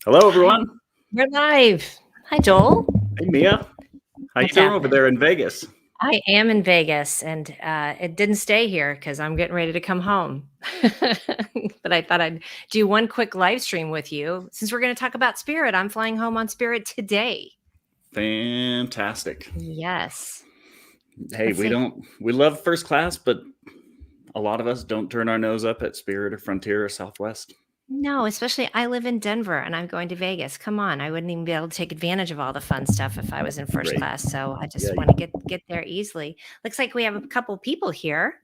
Hello, Hi, everyone. we're live. Hi, Joel. Hey, Mia. How you What's doing over happening? there in Vegas? I am in Vegas, and it didn't stay here because I'm getting ready to come home. But I thought I'd do one quick live stream with you since we're going to talk about Spirit. I'm flying home on Spirit today. Fantastic. Yes. Hey, Let's see. we love first class, but a lot of us don't turn our nose up at Spirit or Frontier or Southwest. No, especially I live in Denver and I'm going to Vegas. Come on, I wouldn't even be able to take advantage of all the fun stuff if I was in first Right. class. So I Yeah. just want to get there easily. Looks like we have a couple people here.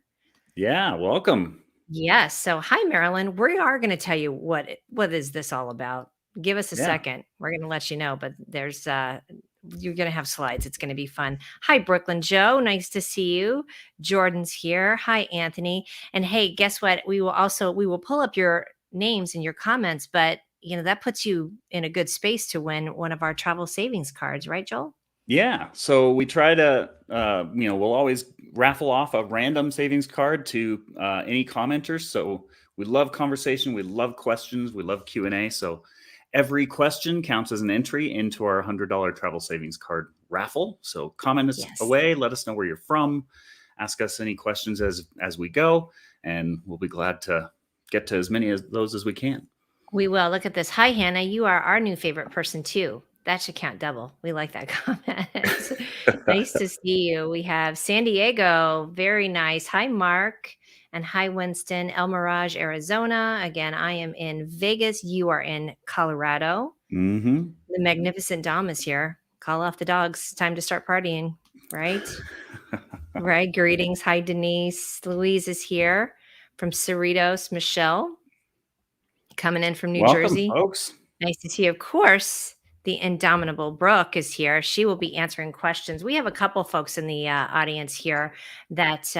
Yeah. Welcome. Yes. So, hi, Marilyn. We are going to tell you what is this all about. Give us a Yeah. second. We're going to let you know, but there's you're going to have slides. It's going to be fun. Hi, Brooklyn Joe. Nice to see you. Jordan's here. Hi, Anthony. And hey, guess what? We will pull up your names and your comments, but that puts you in a good space to win one of our travel savings cards, right, Joel? Yeah. So we try to, we'll always raffle off a random savings card to any commenters. So we love conversation. We love questions. We love Q&A. So every question counts as an entry into our $100 travel savings card raffle. So comment us Yes. away. Let us know where you're from. Ask us any questions as we go. And we'll be glad to get to as many of those as we can. We will. Look at this. Hi, Hannah. You are our new favorite person, too. That should count double. We like that comment. Nice to see you. We have San Diego. Very nice. Hi, Mark. And hi, Winston. El Mirage, Arizona. Again, I am in Vegas. You are in Colorado. Mm-hmm. The Magnificent Dom is here. Call off the dogs. Time to start partying, right? Right. Greetings. Hi, Denise. Louise is here from Cerritos. Michelle coming in from New Welcome, Jersey. folks. Nice to see you. Of course, the indomitable Brooke is here. She will be answering questions. We have a couple folks in the audience here that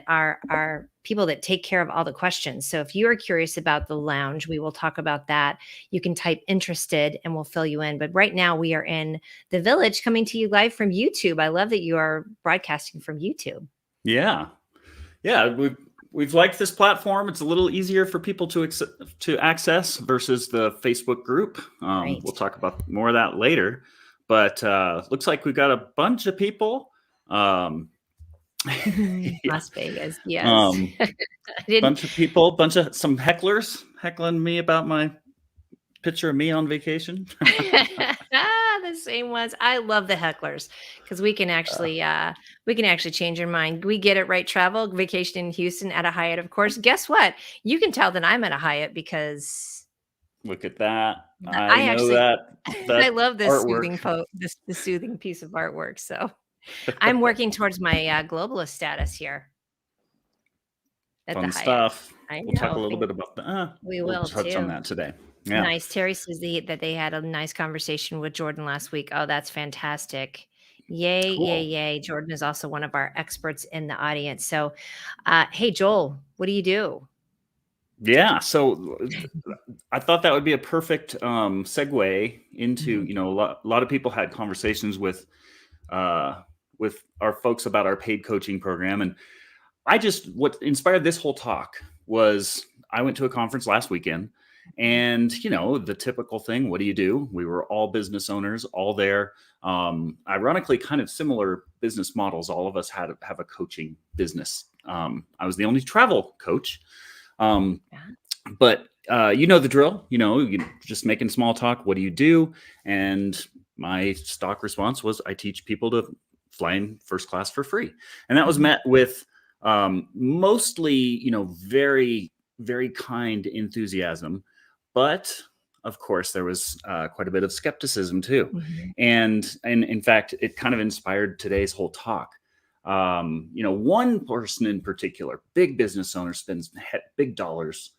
are people that take care of all the questions. So if you are curious about the lounge, we will talk about that. You can type interested and we'll fill you in. But right now we are in the village coming to you live from YouTube. I love that you are broadcasting from YouTube. Yeah. Yeah, we've liked this platform. It's a little easier for people to access versus the Facebook group. Right. We'll talk about more of that later. But looks like we've got a bunch of people. Um, yeah, Las Vegas. Yes. I didn't bunch of people, bunch of some hecklers heckling me about my picture of me on vacation. the same ones. I love the hecklers because we can actually change your mind. We get it right. Travel vacation in Houston at a Hyatt, of course. Guess what? You can tell that I'm at a Hyatt because Look at that! I I know actually I that love this artwork. this soothing piece of artwork. So I'm working towards my globalist status here at the Fun Hyatt. stuff. I We'll talk a know. little bit about that. We We'll will touch on too. that today. Yeah. Nice. Terry says that they had a nice conversation with Jordan last week. Oh, that's fantastic. Yay, yay, Cool. yay. Jordan is also one of our experts in the audience. So, hey, Joel, what do you do? Yeah. So I thought that would be a perfect segue into, Mhm. a lot of people had conversations uh, with our folks about our paid coaching program. And what inspired this whole talk was I went to a conference last weekend and, the typical thing, what do you do? We were all business owners, all there. Ironically, kind of similar business models. All of us have a coaching business. I was the only travel coach. Um, Yeah. but you know the drill. You just making small talk. What do you do? And my stock response was, I teach people to fly in first class for free, and that was Mhm. met with mostly, very, very kind enthusiasm, but of course there was quite a bit of skepticism too, Mhm. and in fact, it kind of inspired today's whole talk. One person in particular, big business owner, spends big dollars,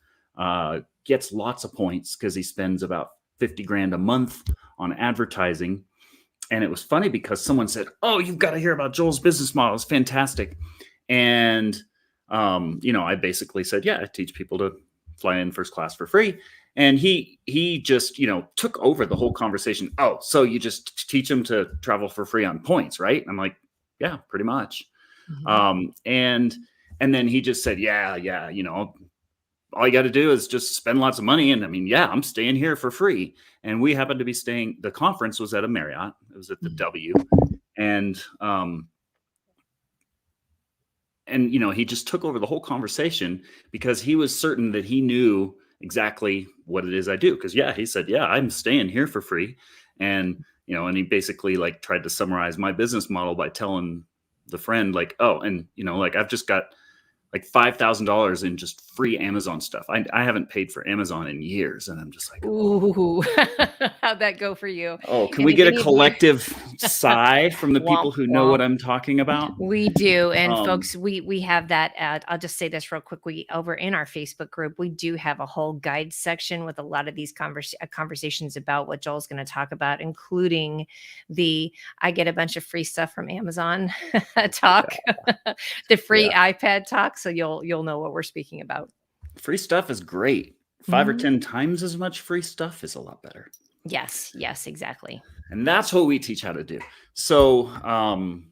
gets lots of points because he spends about 50 grand a month on advertising. And it was funny because someone said, "Oh, you've got to hear about Joel's business model. It's fantastic." And, I basically said, "Yeah, I teach people to fly in first class for free." And he just, took over the whole conversation. "Oh, so you just teach them to travel for free on points, right?" And I'm like, "Yeah, pretty much." Mhm. And then he just said, "Yeah, yeah, all you got to do is just spend lots of money. And I mean, yeah, I'm staying here for free. And we happened to be staying, the conference was at a Marriott. It was at the W. And, he just took over the whole conversation because he was certain that he knew exactly what it is I do. Cause he said, yeah, I'm staying here for free. And, and he basically like tried to summarize my business model by telling the friend like, oh, and like I've just got like $5,000 in just free Amazon stuff. I haven't paid for Amazon in years. And I'm just like, ooh, how'd that go for you? Oh, can And we if get a any of you- collective sigh from the people Womp who know what womp. I'm talking about? We do. And Um, folks, we have that I'll just say this real quick. We over in our Facebook group, we do have a whole guide section with a lot of these conversations about what Joel's going to talk about, including the I get a bunch of free stuff from Amazon talk, the free iPad talk. So you'll know what we're speaking about. Free stuff is great. 5 or 10 times as much free stuff is a lot better. Yes, exactly. And that's what we teach how to do. So, and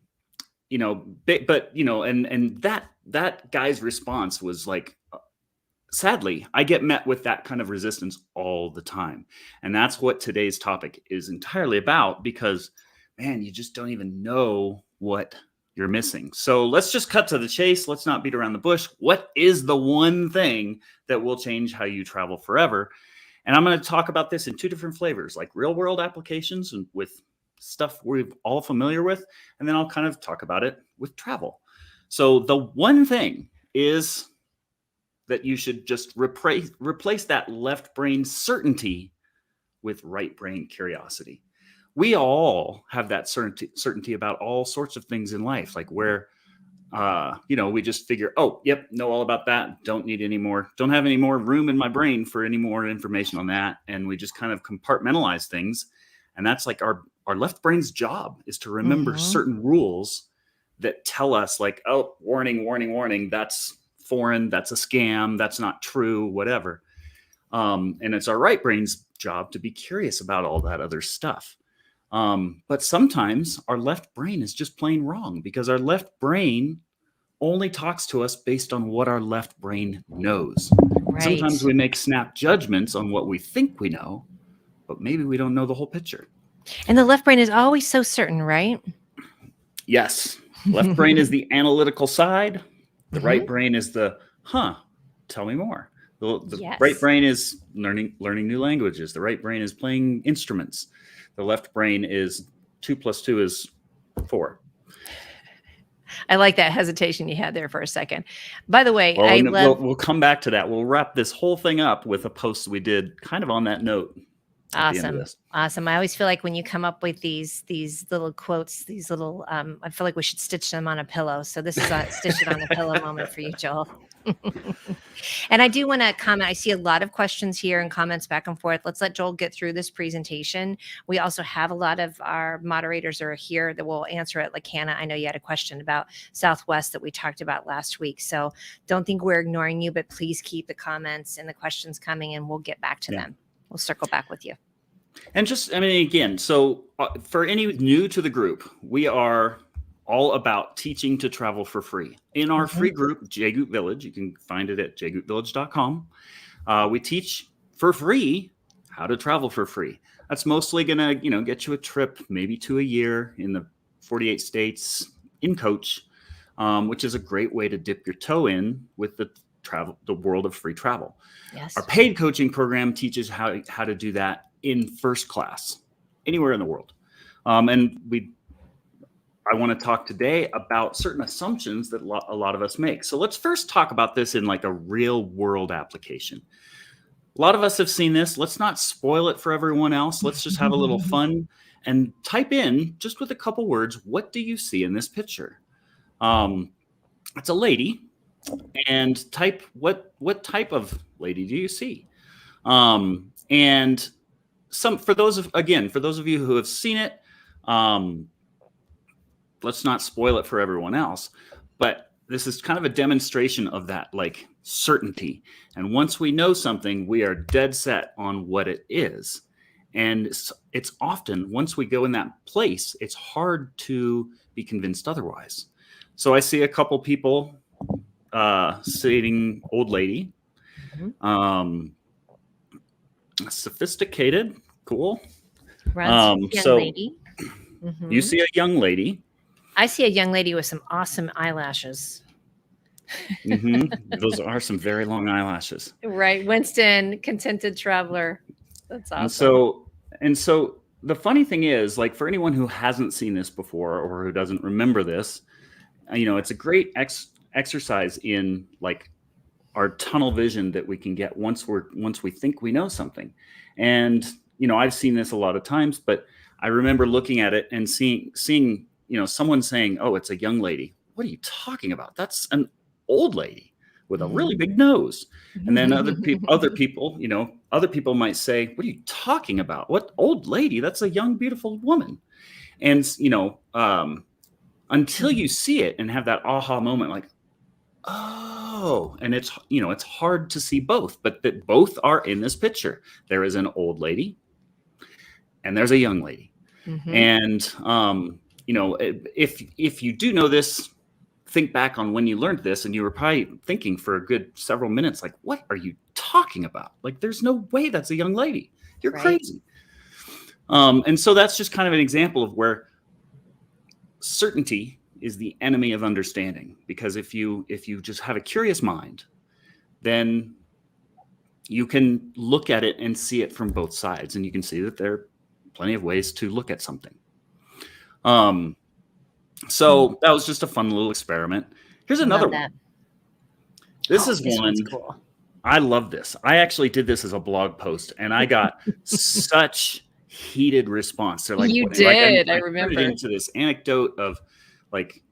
that guy's response was like, sadly, I get met with that kind of resistance all the time. And that's what today's topic is entirely about, because, man, you just don't even know what you're missing. So let's just cut to the chase. Let's not beat around the bush. What is the one thing that will change how you travel forever? And I'm going to talk about this in two different flavors, like real world applications and with stuff we're all familiar with. And then I'll kind of talk about it with travel. So the one thing is that you should just replace that left brain certainty with right brain curiosity. We all have that certainty about all sorts of things in life, like where, we just figure, oh, yep, know all about that. Don't have any more room in my brain for any more information on that. And we just kind of compartmentalize things. And that's like our left brain's job, is to remember certain rules that tell us like, oh, warning, warning, warning. That's foreign. That's a scam. That's not true, whatever. And it's our right brain's job to be curious about all that other stuff. But sometimes our left brain is just plain wrong, because our left brain only talks to us based on what our left brain knows. Right. Sometimes we make snap judgments on what we think we know, but maybe we don't know the whole picture. And the left brain is always so certain, right? Yes. Left brain is the analytical side. The right brain is the, tell me more. The right brain is learning new languages. The right brain is playing instruments. The left brain is 2 + 2 is 4. I like that hesitation you had there for a second. By the way, we'll come back to that. We'll wrap this whole thing up with a post we did kind of on that note. Awesome. I always feel like when you come up with these little quotes, these little, I feel like we should stitch them on a pillow. So this is a stitch it on a pillow moment for you, Joel. And I do want to comment. I see a lot of questions here and comments back and forth. Let's let Joel get through this presentation. We also have a lot of our moderators are here that will answer it. Like Hannah, I know you had a question about Southwest that we talked about last week. So don't think we're ignoring you, but please keep the comments and the questions coming and we'll get back to them. We'll circle back with you. And again, so for any new to the group, we are all about teaching to travel for free. In our free group, JGoot Village, you can find it at jgootvillage.com. We teach for free how to travel for free. That's mostly going to, get you a trip, maybe to a year in the 48 states in coach, which is a great way to dip your toe in with the world of free travel. Yes. Our paid coaching program teaches how to do that in first class, anywhere in the world. And I want to talk today about certain assumptions that a lot of us make. So let's first talk about this in like a real world application. A lot of us have seen this. Let's not spoil it for everyone else. Let's just have a little fun and type in, just with a couple words, what do you see in this picture? It's a lady. And type what type of lady do you see? And for those of you who have seen it, let's not spoil it for everyone else, but this is kind of a demonstration of that like certainty. And once we know something, we are dead set on what it is. And it's often, once we go in that place, it's hard to be convinced otherwise. So I see a couple people sitting, old lady. Sophisticated, cool. Young So lady. you see a young lady. I see a young lady with some awesome eyelashes. Those are some very long eyelashes. Right. Winston, contented traveler. That's awesome. And so the funny thing is, like, for anyone who hasn't seen this before or who doesn't remember this, it's a great exercise in like our tunnel vision that we can get once we think we know something. And I've seen this a lot of times, but I remember looking at it and seeing someone saying, "Oh, it's a young lady." What are you talking about? That's an old lady with a really big nose. And then other people might say, "What are you talking about? What old lady? That's a young, beautiful woman." And until you see it and have that aha moment, like, oh, and it's hard to see both, but that both are in this picture. There is an old lady and there's a young lady. And if you do know this, think back on when you learned this, and you were probably thinking for a good several minutes, like, what are you talking about? Like, there's no way that's a young lady. You're crazy. And so that's just kind of an example of where certainty is the enemy of understanding. Because if you just have a curious mind, then you can look at it and see it from both sides, and you can see that there are plenty of ways to look at something. So that was just a fun little experiment. Here's another one. This is one. Cool. I love this. I actually did this as a blog post, and I got such heated response. They're like, "You did." I remember. Turned it into this anecdote of like,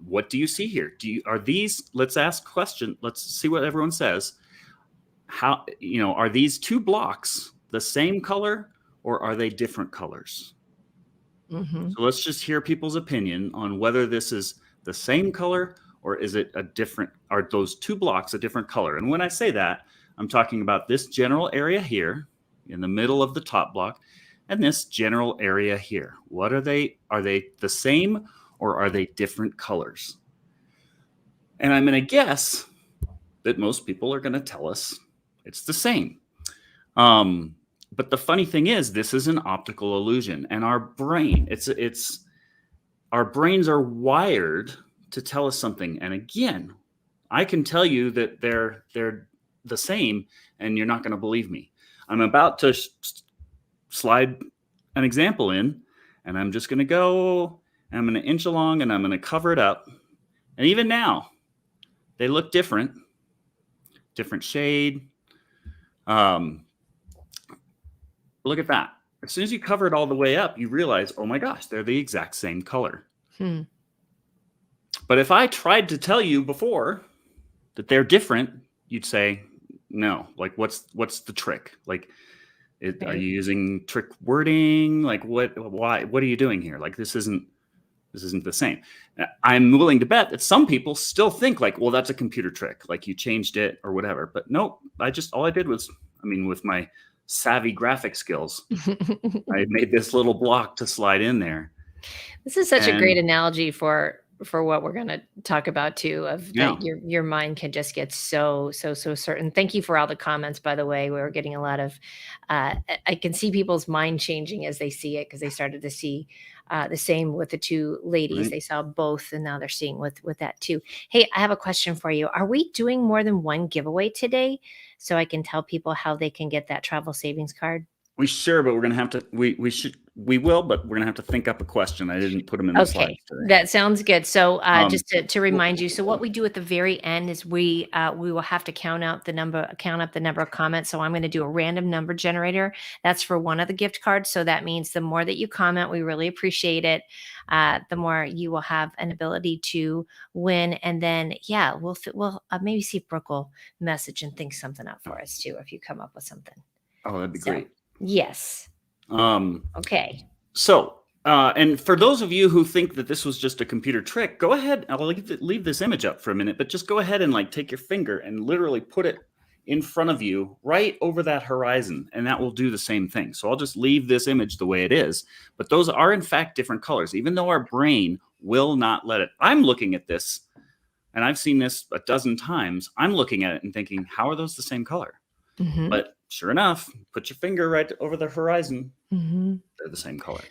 what do you see here? Are these? Let's ask a question. Let's see what everyone says. How are these two blocks the same color, or are they different colors? So let's just hear people's opinion on whether this is the same color or is it are those two blocks a different color? And when I say that, I'm talking about this general area here in the middle of the top block and this general area here. What are they? Are they the same or are they different colors? And I'm going to guess that most people are going to tell us it's the same. But the funny thing is, this is an optical illusion, and our brains are wired to tell us something. And again, I can tell you that they're the same, and you're not going to believe me. I'm about to slide an example in, and I'm just going to go, and I'm going to inch along, and I'm going to cover it up. And even now, they look different shade. Look at that. As soon as you cover it all the way up, you realize, oh my gosh, they're the exact same color. But if I tried to tell you before that they're different, you'd say, no, like, what's the trick? Like, are you using trick wording? Like, why, what are you doing here? Like, this isn't the same. I'm willing to bet that some people still think like, well, that's a computer trick. Like, you changed it or whatever. But no, all I did was, with my savvy graphic skills, I made this little block to slide in there. This is such a great analogy for what we're going to talk about too, that your mind can just get so certain. Thank you for all the comments, by the way. We're getting a lot of, I can see people's mind changing as they see it, because they started to see the same with the two ladies. Right. They saw both, and now they're seeing with that too. Hey, I have a question for you. Are we doing more than one giveaway today, so I can tell people how they can get that travel savings card? We sure, but we're going to have to, we will, but we're going to have to think up a question. I didn't put them in the slides today. That sounds good. So just to remind you, so what we do at the very end is we will have to count up the number of comments. So I'm going to do a random number generator. That's for one of the gift cards. So that means the more that you comment, we really appreciate it. The more you will have an ability to win. And then, we'll maybe see if Brooke will message and think something up for us too, if you come up with something. Oh, that'd be great. Yes. Okay. So, and for those of you who think that this was just a computer trick, go ahead. I'll leave this image up for a minute, but just go ahead and like take your finger and literally put it in front of you right over that horizon, and that will do the same thing. So I'll just leave this image the way it is, but those are in fact different colors, even though our brain will not let it. I'm looking at this and I've seen this a dozen times, I'm looking at it and thinking, how are those the same color? Mhm. But sure enough, put your finger right over the horizon. Mhm. They're the same color.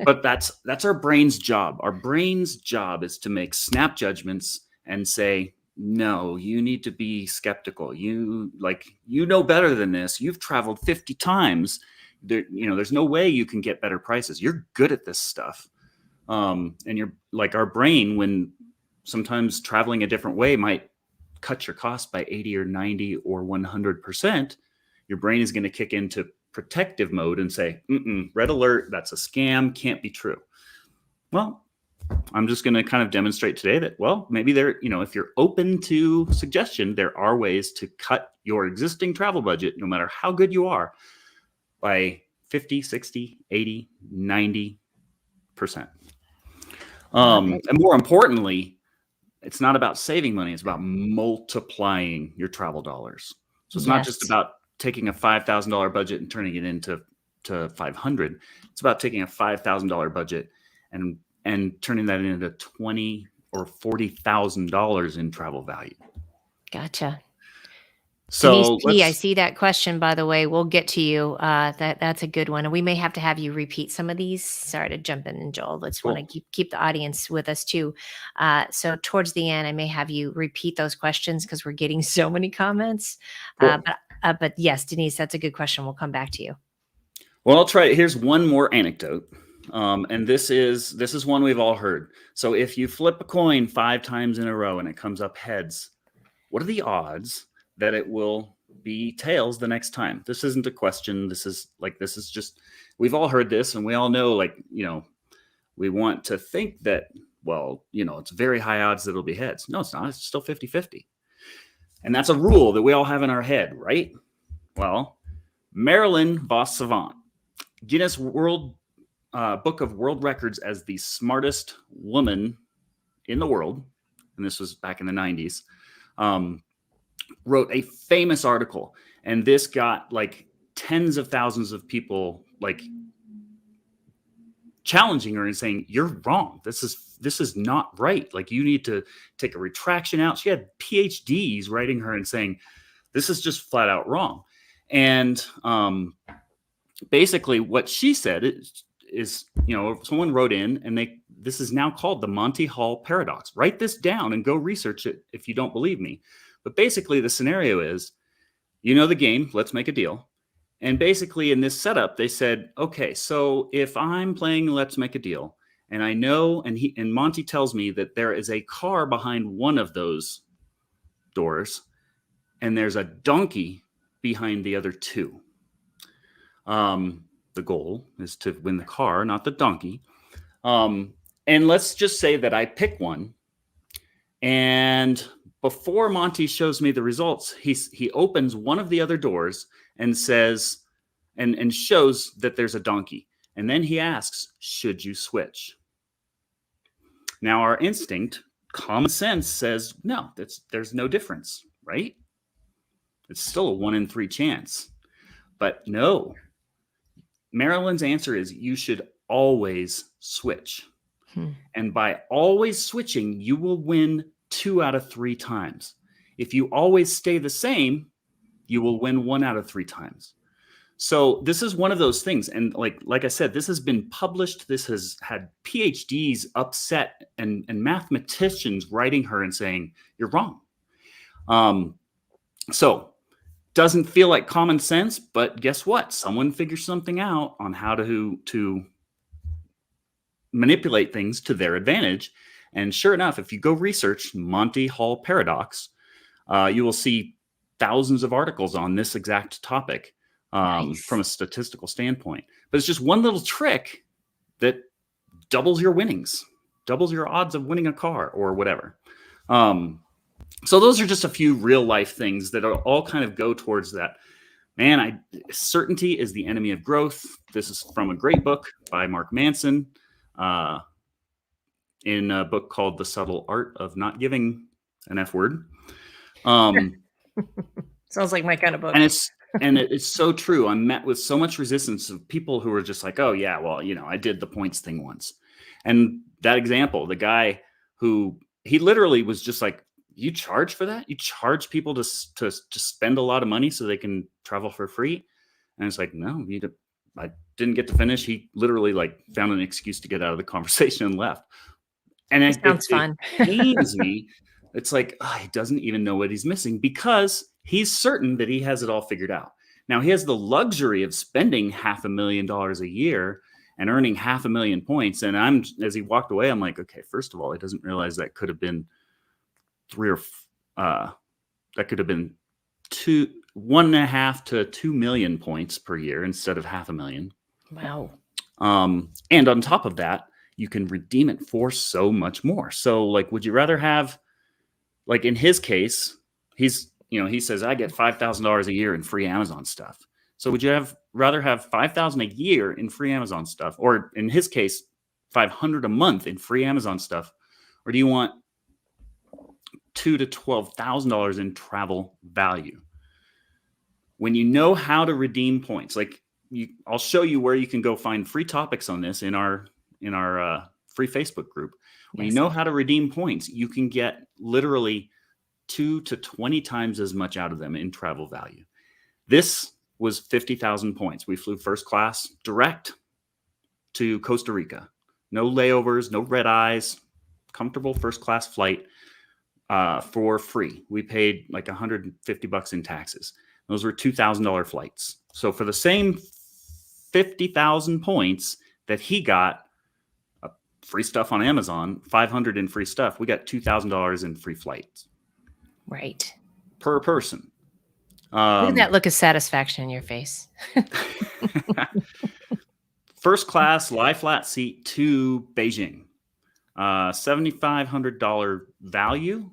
But that's our brain's job. Our brain's job is to make snap judgments and say, no, you need to be skeptical. You know better than this. You've traveled 50 times. There's no way you can get better prices. You're good at this stuff. And you're like, our brain, when sometimes traveling a different way might cut your cost by 80 or 90 or 100%, your brain is going to kick into protective mode and say, red alert, that's a scam, can't be true. Well, I'm just going to kind of demonstrate today that, well, maybe if you're open to suggestion, there are ways to cut your existing travel budget, no matter how good you are, by 50, 60, 80, 90%. And more importantly, it's not about saving money. It's about multiplying your travel dollars. So it's not just about taking a $5,000 budget and turning it into 500. It's about taking a $5,000 budget and turning that into $20,000 or $40,000 in travel value. Gotcha. So Denise P, I see that question, by the way. We'll get to you. That's a good one. And we may have to have you repeat some of these. Sorry to jump in, Joel. Let's want to keep the audience with us too. So towards the end, I may have you repeat those questions because we're getting so many comments. Cool. But yes, Denise, that's a good question. We'll come back to you. Well, I'll try. Here's one more anecdote. And this is one we've all heard. So if you flip a coin 5 times in a row and it comes up heads, what are the odds that it will be tails the next time? This isn't a question. This is just, we've all heard this, and we all know, we want to think that, well, it's very high odds that it'll be heads. No, it's not. It's still 50-50. And that's a rule that we all have in our head, right? Well, Marilyn Vos Savant, Guinness Book of World Records as the smartest woman in the world, and this was back in the 90s, wrote a famous article, and this got tens of thousands of people challenging her and saying, you're wrong. This is not right. You need to take a retraction out. She had PhDs writing her and saying, this is just flat out wrong. And basically what she said is someone wrote in, and this is now called the Monty Hall paradox. Write this down and go research it if you don't believe me. But basically the scenario is, the game, let's make a deal. And basically in this setup, they said, okay, so if I'm playing Let's Make a Deal, and I know, and Monty tells me that there is a car behind one of those doors, and there's a donkey behind the other two. The goal is to win the car, not the donkey. And let's just say that I pick one, and before Monty shows me the results, he opens one of the other doors and says, and shows that there's a donkey. And then he asks, should you switch? Now, our instinct, common sense says, no, there's no difference, right? It's still a 1 in 3 chance. But no, Marilyn's answer is you should always switch. And by always switching, you will win 2 out of 3 times. If you always stay the same, you will win 1 out of 3 times. So this is one of those things. And like I said, this has been published. This has had PhDs upset and mathematicians writing her and saying, you're wrong. So doesn't feel like common sense, but guess what? Someone figures something out on how to manipulate things to their advantage. And sure enough, if you go research Monty Hall paradox, you will see thousands of articles on this exact topic from a statistical standpoint. But it's just one little trick that doubles your winnings, doubles your odds of winning a car or whatever. So those are just a few real life things that are all kind of go towards that. Man, certainty is the enemy of growth. This is from a great book by Mark Manson, in a book called The Subtle Art of Not Giving an F Word. Sounds like my kind of book. And it's so true. I'm met with so much resistance of people who are just like, oh yeah, well, I did the points thing once. And that example, the guy who he literally was just like, you charge for that? You charge people to spend a lot of money so they can travel for free? And it's like, no, I didn't get to finish. He literally like found an excuse to get out of the conversation and left. And It sounds it fun. pains me. It's like, he doesn't even know what he's missing because he's certain that he has it all figured out. Now he has the luxury of spending $500,000 a year and earning 500,000 points. And as he walked away, I'm like, okay, first of all, he doesn't realize that could have been that could have been 1.5 to 2 million points per year instead of 500,000. Wow. And on top of that, you can redeem it for so much more. So like, would you rather have, like in his case, he says, I get $5,000 a year in free Amazon stuff. So would you rather have 5,000 a year in free Amazon stuff, or in his case, 500 a month in free Amazon stuff? Or do you want $2,000 to $12,000 in travel value? When you know how to redeem points, I'll show you where you can go find free topics on this in our free Facebook group. When you know how to redeem points, you can get literally 2 to 20 times as much out of them in travel value. This was 50,000 points. We flew first class direct to Costa Rica. No layovers, no red eyes, comfortable first class flight for free. We paid like $150 in taxes. Those were $2,000 flights. So for the same 50,000 points that he got, free stuff on Amazon, 500 in free stuff, we got $2,000 in free flights. Right. Per person. Look at that look of satisfaction in your face. First class, lie flat seat to Beijing. $7,500 value.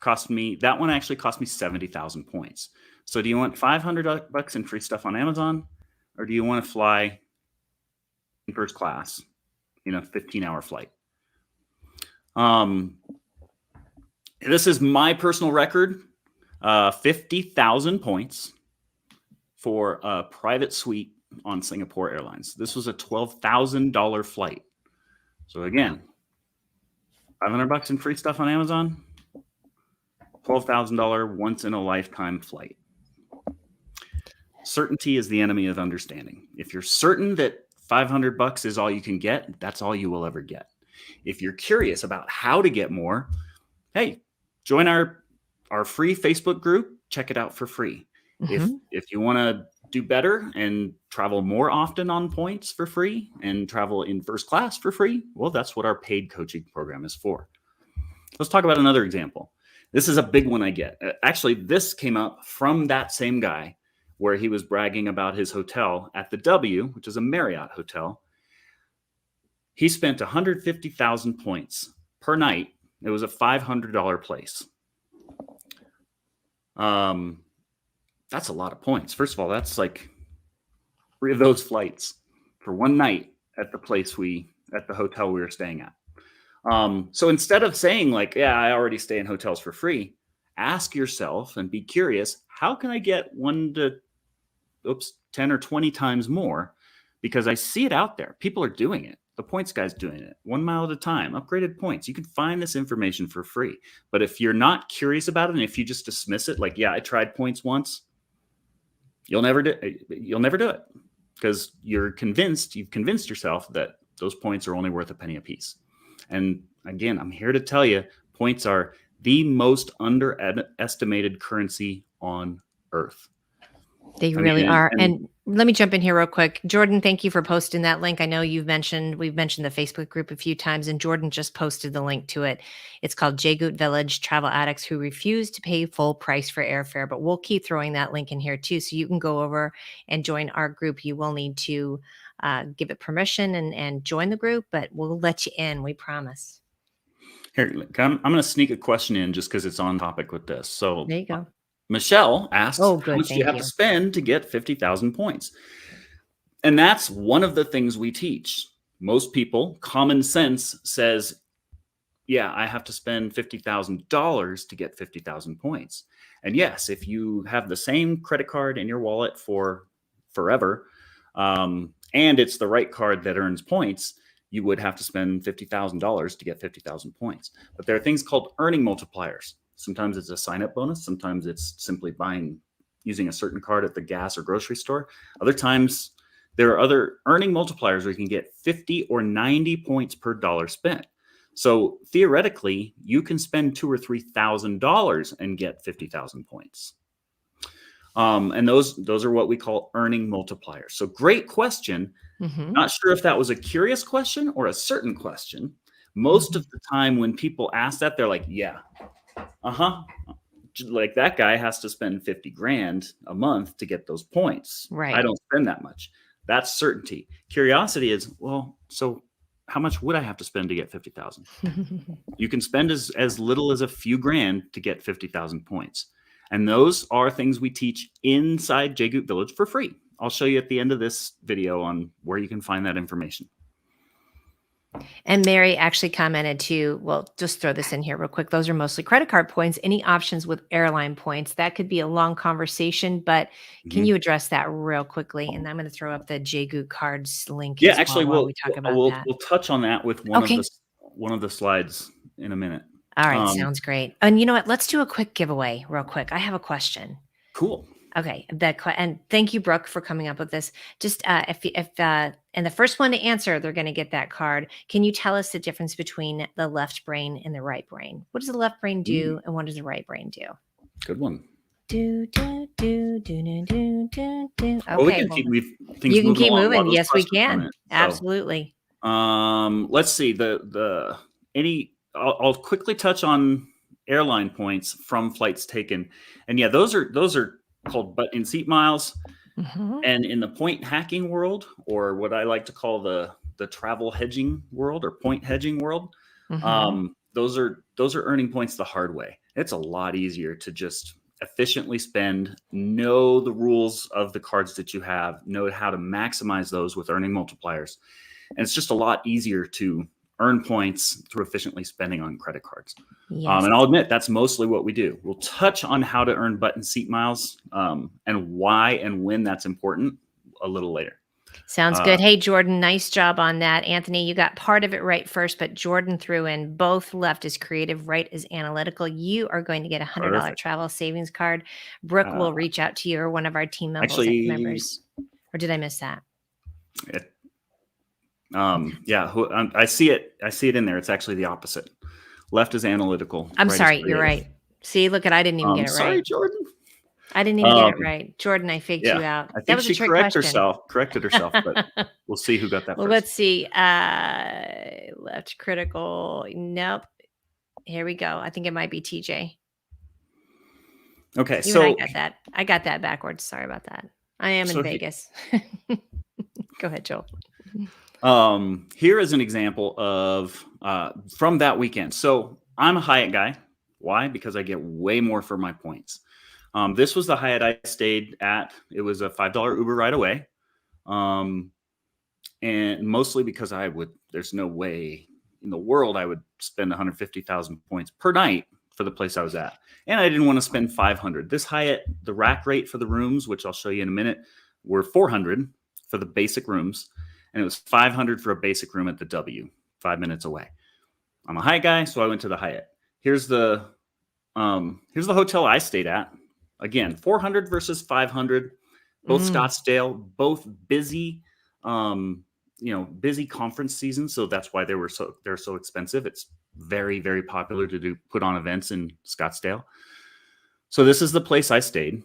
That one actually cost me 70,000 points. So do you want $500 in free stuff on Amazon, or do you want to fly in first class in a 15-hour flight? This is my personal record, 50,000 points for a private suite on Singapore Airlines. This was a $12,000 flight. So again, $500 in free stuff on Amazon, $12,000 once in a lifetime flight. Certainty is the enemy of understanding. If you're certain that $500 is all you can get, that's all you will ever get. If you're curious about how to get more, hey, join our free Facebook group. Check it out for free. Mm-hmm. If you want to do better and travel more often on points for free and travel in first class for free, well, that's what our paid coaching program is for. Let's talk about another example. This is a big one I get. Actually, this came up from that same guy where he was bragging about his hotel at the W, which is a Marriott hotel. He spent 150,000 points per night. It was a $500 place. That's a lot of points. First of all, that's like 3 of those flights for one night at the hotel we were staying at. So instead of saying like, yeah, I already stay in hotels for free, ask yourself and be curious, how can I get 10 or 20 times more? Because I see it out there. People are doing it. The points guy's doing it 1 mile at a time, upgraded points. You can find this information for free. But if you're not curious about it, and if you just dismiss it, like, yeah, I tried points once, you'll never do it because you've convinced yourself that those points are only worth a penny a piece. And again, I'm here to tell you, points are the most underestimated currency on earth. They really are. And let me jump in here real quick. Jordan, thank you for posting that link. I know we've mentioned the Facebook group a few times, and Jordan just posted the link to it. It's called Jagut Village Travel Addicts Who Refuse to Pay Full Price for Airfare. But we'll keep throwing that link in here too. So you can go over and join our group. You will need to give it permission and join the group, but we'll let you in. We promise. Here, I'm going to sneak a question in just because it's on topic with this. So there you go. Michelle asked, how much do you have to spend to get 50,000 points? And that's one of the things we teach. Most people, common sense says, yeah, I have to spend $50,000 to get 50,000 points. And yes, if you have the same credit card in your wallet for forever, and it's the right card that earns points, you would have to spend $50,000 to get 50,000 points. But there are things called earning multipliers. Sometimes it's a sign-up bonus. Sometimes it's simply using a certain card at the gas or grocery store. Other times, there are other earning multipliers where you can get 50 or 90 points per dollar spent. So theoretically, you can spend $2,000 or $3,000 and get 50,000 points. And those are what we call earning multipliers. So great question. Not sure if that was a curious question or a certain question. Most of the time when people ask that, they're like, yeah, like that guy has to spend 50 grand a month to get those points. Right. I don't spend that much. That's certainty. Curiosity is, well, so how much would I have to spend to get 50,000? You can spend as little as a few grand to get 50,000 points. And those are things we teach inside JGoot Village for free. I'll show you at the end of this video on where you can find that information. And Mary actually commented too, well, just throw this in here real quick. Those are mostly credit card points. Any options with airline points? That could be a long conversation, but can you address that real quickly? And I'm going to throw up the JGoot cards link. Yeah, actually, we talk about that. We'll touch on that with one of the slides in a minute. All right, sounds great. And you know what? Let's do a quick giveaway real quick. I have a question. Cool. Okay, and thank you, Brooke, for coming up with this. Just if and the first one to answer, they're going to get that card. Can you tell us the difference between the left brain and the right brain? What does the left brain do, and what does the right brain do? Good one. Do do do do do do do do. Okay, well, we can keep you can keep moving. Yes, we can. So, absolutely. Let's see I'll quickly touch on airline points from flights taken, and yeah, those are called butt in seat miles. And in the point hacking world, or what I like to call the travel hedging world or point hedging world, those are earning points the hard way. It's a lot easier to just efficiently spend, know the rules of the cards that you have, know how to maximize those with earning multipliers. And it's just a lot easier to earn points through efficiently spending on credit cards. Yes. And I'll admit that's mostly what we do. We'll touch on how to earn button seat miles and why and when that's important a little later. Sounds good. Hey, Jordan, nice job on that. Anthony, you got part of it right first, but Jordan threw in both. Left is creative, right is analytical. You are going to get a $100 travel savings card. Brooke will reach out to you or one of our team members. Or did I miss that? I see it. I see it in there. It's actually the opposite. Left is analytical. I'm sorry. You're right. See, look I didn't even get it right. Sorry, Jordan. I didn't even get it right. Jordan, I faked you out. I think she corrected herself, but we'll see who got that first. Let's see. Left critical. Nope. Here we go. I think it might be TJ. Okay. I got that backwards. Sorry about that. I am in Vegas. Go ahead, Joel. Here is an example of from that weekend. So I'm a Hyatt guy. Why? Because I get way more for my points. This was the Hyatt I stayed at. It was a $5 Uber right away. And mostly because there's no way in the world I would spend 150,000 points per night for the place I was at. And I didn't want to spend 500. This Hyatt, the rack rate for the rooms, which I'll show you in a minute, were 400 for the basic rooms. And it was 500 for a basic room at the W, 5 minutes away. I'm a Hyatt guy, so I went to the Hyatt. Here's the hotel I stayed at. Again, 400 versus 500, both Scottsdale, both busy, busy conference season. So that's why they're so expensive. It's very, very popular to put on events in Scottsdale. So this is the place I stayed.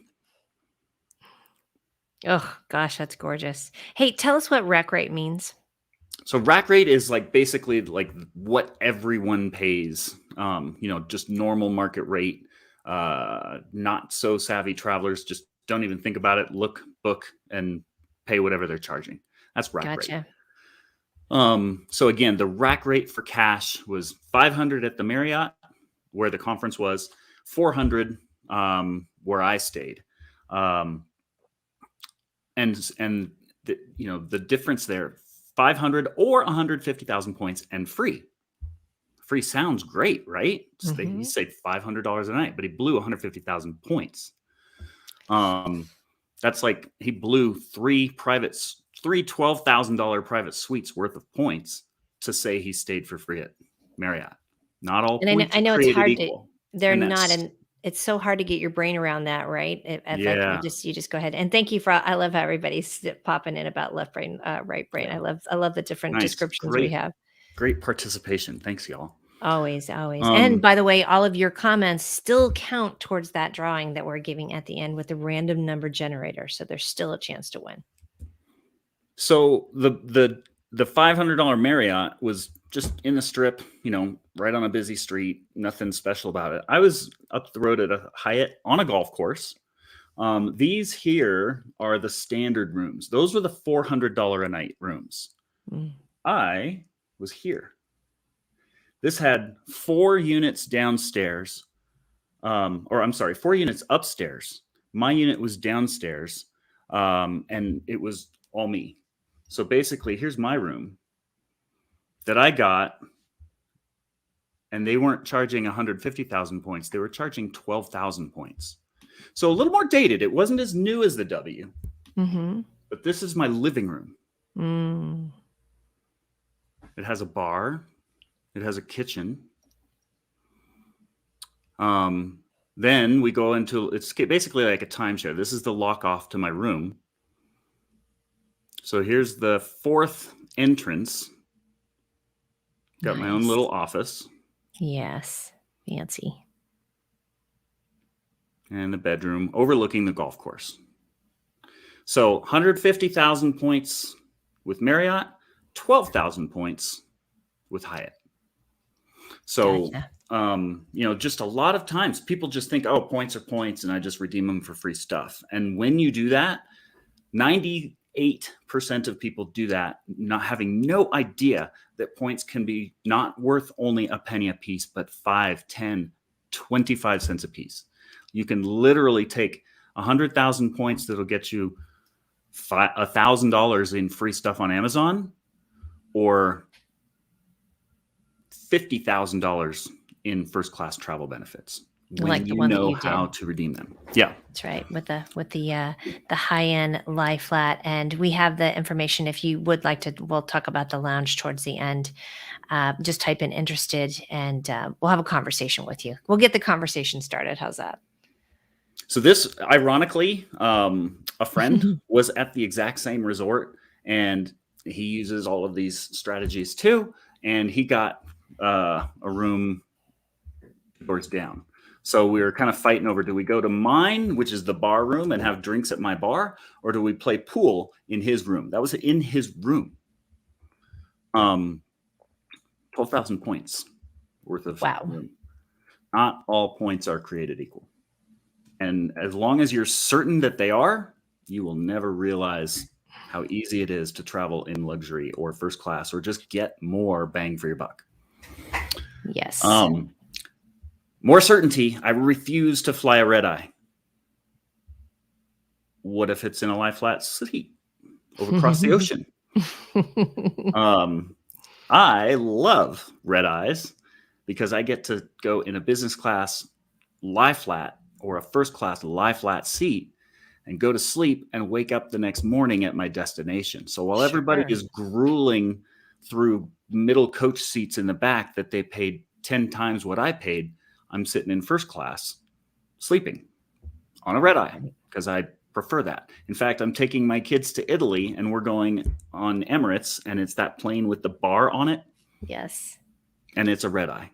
Oh gosh, that's gorgeous. Hey, tell us what rack rate means. So rack rate is basically what everyone pays, just normal market rate. Not so savvy travelers just don't even think about it, look, book, and pay whatever they're charging. That's rack rate. So again, the rack rate for cash was 500 at the Marriott, where the conference was, 400 where I stayed. And the difference there, 500 or 150,000 points and free. Free sounds great, right? He saved $500 a night, but he blew 150,000 points. That's like he blew three $12,000 private suites worth of points to say he stayed for free at Marriott. Not all And points I are know it's created hard to equal. they're And not, that's, and it's so hard to get your brain around that, right? At like, yeah, you just go ahead, and thank you for I love how everybody's popping in about left brain, right brain. yeah. I love the different Nice. descriptions we have. Great participation. Thanks, y'all. Always, always. And Um, by the way, all of your comments still count towards that drawing that we're giving at the end with the random number generator. So there's still a chance to win. so the $500 Marriott was just in the strip, right on a busy street. Nothing special about it. I was up the road at a Hyatt on a golf course. These here are the standard rooms. Those were the $400 a night rooms. Mm. I was here. This had 4 units downstairs, or I'm sorry, 4 units upstairs. My unit was downstairs, and it was all me. So basically, here's my room that I got, and they weren't charging 150,000 points. They were charging 12,000 points. So a little more dated. It wasn't as new as the W, Mm-hmm. but this is my living room. Mm. It has a bar. It has a kitchen. Then we go into, it's basically like a timeshare. This is the lock off to my room. So here's the 4th entrance. Got my own Nice. little office. Yes. Fancy. And the bedroom overlooking the golf course. So 150,000 points with Marriott, 12,000 points with Hyatt. So, Gotcha. just a lot of times people just think, oh, points are points, and I just redeem them for free stuff. And when you do that, 98% of people do that, not having no idea that points can be not worth only a penny a piece, but 5, 10, 25 cents a piece. You can literally take 100,000 points that'll get you $1,000 in free stuff on Amazon, or $50,000 in first class travel benefits when Like the you one that know you how did. to redeem them. Yeah. That's right. With the high end lie flat, and we have the information. If you would like to, we'll talk about the lounge towards the end. Just type in interested, and we'll have a conversation with you. We'll get the conversation started. How's that? So this, ironically, a friend was at the exact same resort, and he uses all of these strategies too. And he got a room doors down. So we were kind of fighting over, do we go to mine, which is the bar room, and have drinks at my bar, or do we play pool in his room? That was in his room. 12,000 points worth of room. Not all points are created equal. And as long as you're certain that they are, you will never realize how easy it is to travel in luxury or first class, or just get more bang for your buck. Yes. More certainty. I refuse to fly a red eye. What if it's in a lie flat seat over across the ocean? I love red eyes because I get to go in a business class lie flat or a first class lie flat seat and go to sleep and wake up the next morning at my destination. So while everybody is grueling through middle coach seats in the back that they paid 10 times what I paid, I'm sitting in first class sleeping on a red eye because I prefer that. In fact, I'm taking my kids to Italy, and we're going on Emirates, and it's that plane with the bar on it. Yes. And it's a red eye.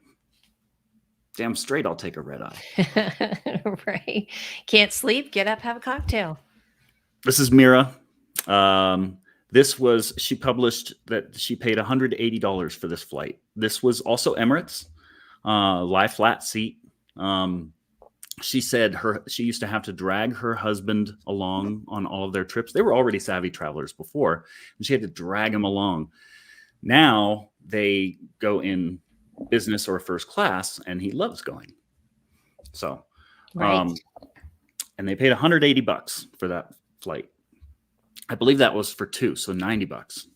Damn straight, I'll take a red eye. Right. Can't sleep, get up, have a cocktail. This is Mira. She published that she paid $180 for this flight. This was also Emirates, lie flat seat. She said she used to have to drag her husband along on all of their trips. They were already savvy travelers before, and she had to drag him along. Now they go in business or first class, and he loves going. So, right. And they paid $180 for that flight. I believe that was for 2, so $90.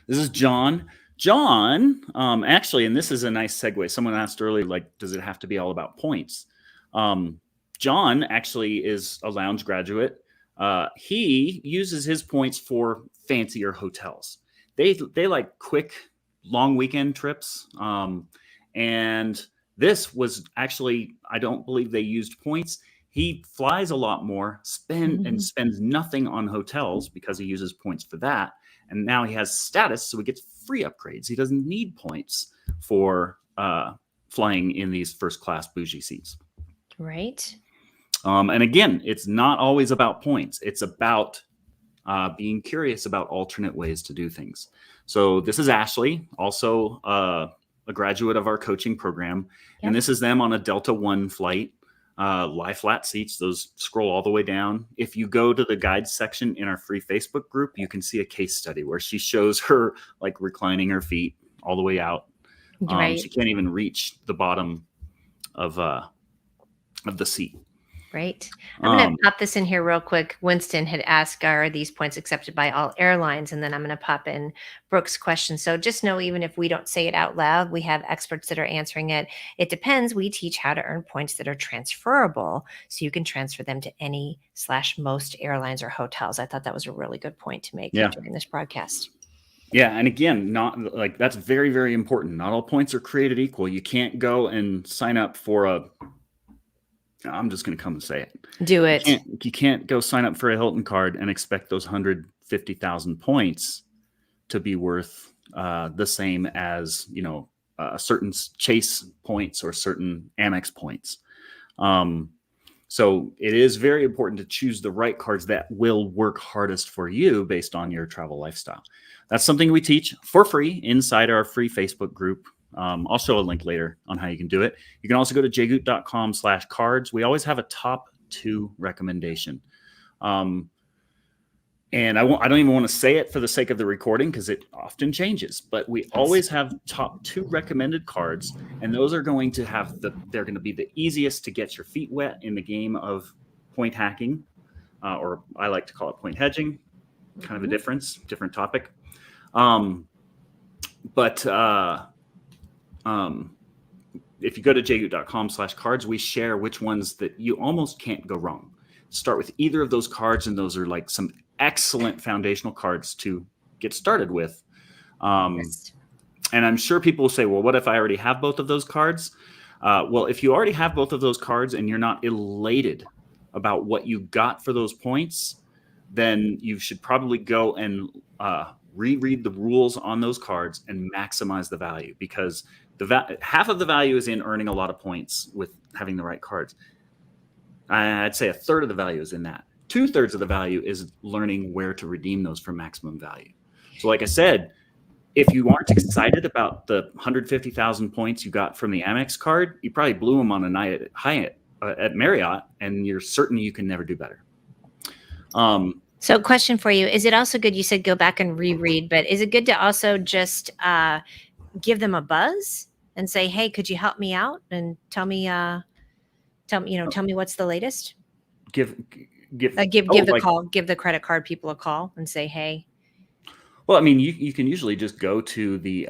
This is John. John, actually, and this is a nice segue. Someone asked earlier, like, does it have to be all about points? John actually is a lounge graduate. He uses his points for fancier hotels. They like quick long weekend trips. And this was actually, I don't believe they used points. He flies a lot more, spends nothing on hotels because he uses points for that. And now he has status, so he gets free upgrades. He doesn't need points for flying in these first class bougie seats. Right. And again, it's not always about points. It's about being curious about alternate ways to do things. So this is Ashley, also a graduate of our coaching program. And this is them on a Delta One flight, lie flat seats. Those scroll all the way down. If you go to the guides section in our free Facebook group, you can see a case study where she shows her like reclining her feet all the way out. Right. She can't even reach the bottom of the seat. Right. I'm going to pop this in here real quick. Winston had asked, are these points accepted by all airlines? And then I'm going to pop in Brooke's question. So just know, even if we don't say it out loud, we have experts that are answering it. It depends. We teach how to earn points that are transferable, so you can transfer them to any/most airlines or hotels. I thought that was a really good point to make during this broadcast. Yeah. And again, not like that's very, very important. Not all points are created equal. You can't go and sign up for I'm just going to come and say it. Do it. You can't go sign up for a Hilton card and expect those 150,000 points to be worth the same as, certain Chase points or certain Amex points. So it is very important to choose the right cards that will work hardest for you based on your travel lifestyle. That's something we teach for free inside our free Facebook group. I'll show a link later on how you can do it. You can also go to jgoot.com/cards. We always have a top 2 recommendation. And I don't even want to say it for the sake of the recording because it often changes, but we always have top 2 recommended cards. And those are going to they're going to be the easiest to get your feet wet in the game of point hacking, or I like to call it point hedging, kind of a different topic. If you go to jgoot.com/cards, we share which ones that you almost can't go wrong. Start with either of those cards, and those are like some excellent foundational cards to get started with. And I'm sure people will say, well, what if I already have both of those cards? Well, if you already have both of those cards and you're not elated about what you got for those points, then you should probably go and reread the rules on those cards and maximize the value, because half of the value is in earning a lot of points with having the right cards. I'd say 1/3 of the value is in that. 2/3 of the value is learning where to redeem those for maximum value. So like I said, if you aren't excited about the 150,000 points you got from the Amex card, you probably blew them on a night at Hyatt at Marriott, and you're certain you can never do better. So question for you. Is it also good, you said go back and reread, but is it good to also just give them a buzz and say, hey, could you help me out and tell me what's the latest? Give the call, give the credit card people a call and say, hey. Well, I mean, you can usually just go to the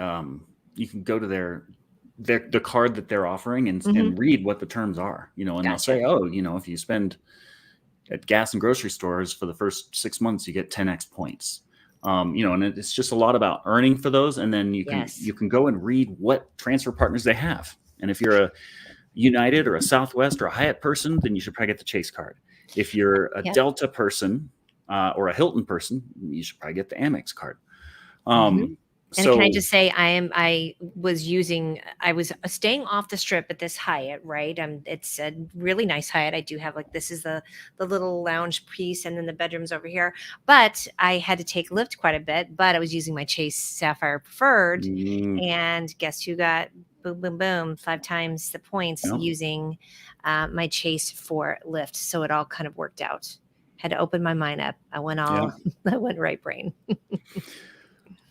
the card that they're offering and read what the terms are, and they'll say, if you spend at gas and grocery stores for the first 6 months, you get 10x points. And it's just a lot about earning for those. And then you can go and read what transfer partners they have. And if you're a United or a Southwest or a Hyatt person, then you should probably get the Chase card. If you're a Delta person or a Hilton person, you should probably get the Amex card. And can I just say, I was staying off the strip at this Hyatt, right? It's a really nice Hyatt. I do have this is the little lounge piece, and then the bedroom's over here. But I had to take Lyft quite a bit, but I was using my Chase Sapphire Preferred. And guess who got boom, boom, boom, 5 times the points using my Chase for Lyft. So it all kind of worked out. Had to open my mind up. I went right brain.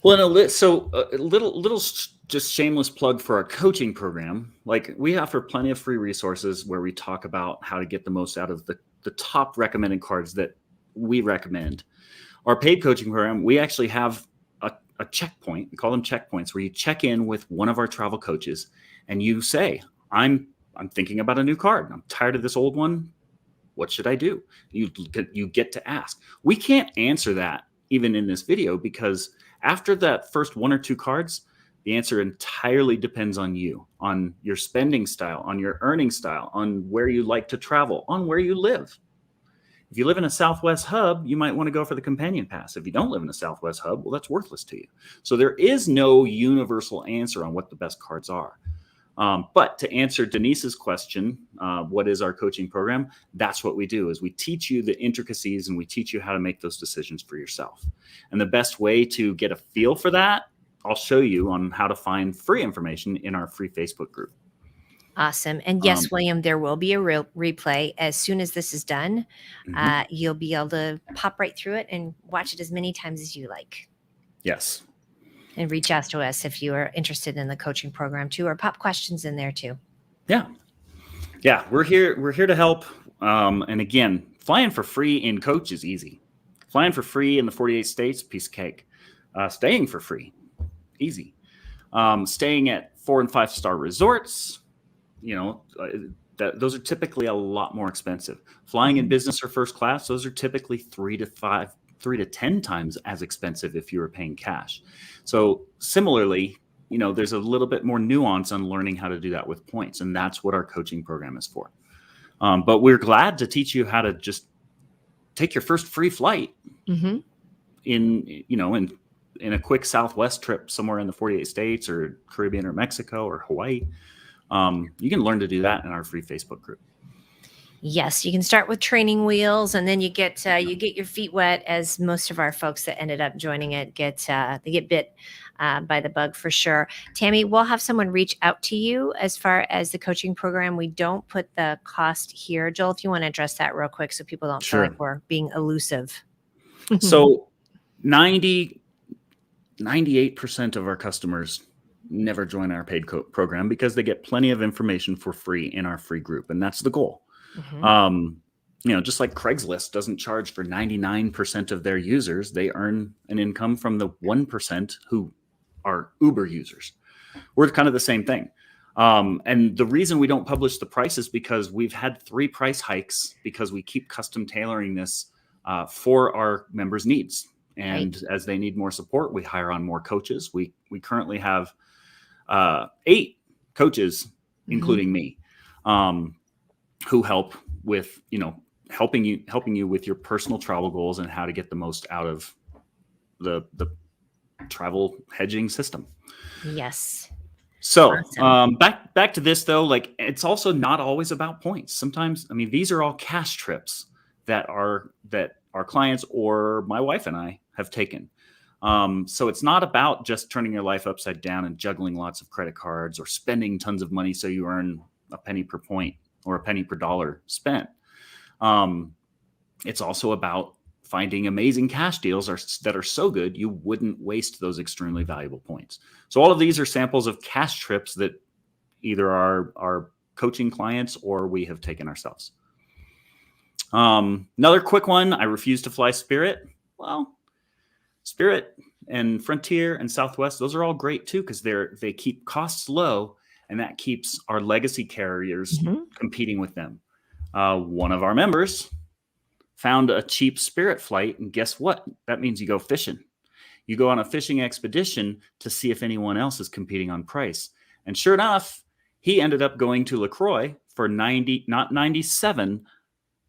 Well, so a little just shameless plug for our coaching program. Like, we offer plenty of free resources where we talk about how to get the most out of the top recommended cards that we recommend. Our paid coaching program, we actually have a checkpoint. We call them checkpoints, where you check in with one of our travel coaches and you say, I'm thinking about a new card. I'm tired of this old one. What should I do? You get to ask. We can't answer that even in this video, because after that first 1 or 2 cards, The answer entirely depends on you, on your spending style, on your earning style, on where you like to travel, on where you live. If you live in a Southwest hub, you might want to go for the companion pass. If you don't live in a Southwest hub, well, that's worthless to you. So there is no universal answer on what the best cards are. But to answer Denise's question, what is our coaching program? That's what we do, is we teach you the intricacies and we teach you how to make those decisions for yourself. And the best way to get a feel for that, I'll show you on how to find free information in our free Facebook group. Awesome. And yes, William, there will be a real replay as soon as this is done. You'll be able to pop right through it and watch it as many times as you like. Yes. And reach out to us if you are interested in the coaching program too, or pop questions in there too. Yeah. Yeah. We're here to help. And again, flying for free in coach is easy. Flying for free in the 48 states, piece of cake. Staying for free, easy. Staying at 4- and 5-star resorts, those are typically a lot more expensive. Flying in business or first class, those are typically 3 to 10 times as expensive if you were paying cash. So similarly, there's a little bit more nuance on learning how to do that with points. And that's what our coaching program is for. But we're glad to teach you how to just take your first free flight in a quick Southwest trip somewhere in the 48 states or Caribbean or Mexico or Hawaii. You can learn to do that in our free Facebook group. Yes, you can start with training wheels, and then you get your feet wet, as most of our folks that ended up joining it get bit by the bug for sure. Tammy, we'll have someone reach out to you as far as the coaching program. We don't put the cost here. Joel, if you want to address that real quick so people don't feel like we're being elusive. So 98% of our customers never join our paid program because they get plenty of information for free in our free group. And that's the goal. Just like Craigslist doesn't charge for 99% of their users, they earn an income from the 1% who are Uber users. We're kind of the same thing. And the reason we don't publish the price is because we've had 3 price hikes because we keep custom tailoring this for our members' needs. And as they need more support, we hire on more coaches. We currently have 8 coaches, including me, who help with, helping you with your personal travel goals and how to get the most out of the travel hedging system. Yes. So awesome. Back to this though, it's also not always about points. Sometimes, these are all cash trips that our clients or my wife and I have taken. So it's not about just turning your life upside down and juggling lots of credit cards or spending tons of money so you earn a penny per point or a penny per dollar spent. It's also about finding amazing cash deals that are so good you wouldn't waste those extremely valuable points. So all of these are samples of cash trips that either are coaching clients or we have taken ourselves. Another quick one, I refuse to fly Spirit. Well, Spirit and Frontier and Southwest, those are all great too because they keep costs low, and that keeps our legacy carriers competing with them. One of our members found a cheap Spirit flight, and guess what? That means you go fishing. You go on a fishing expedition to see if anyone else is competing on price. And sure enough, he ended up going to LaCroix for not 97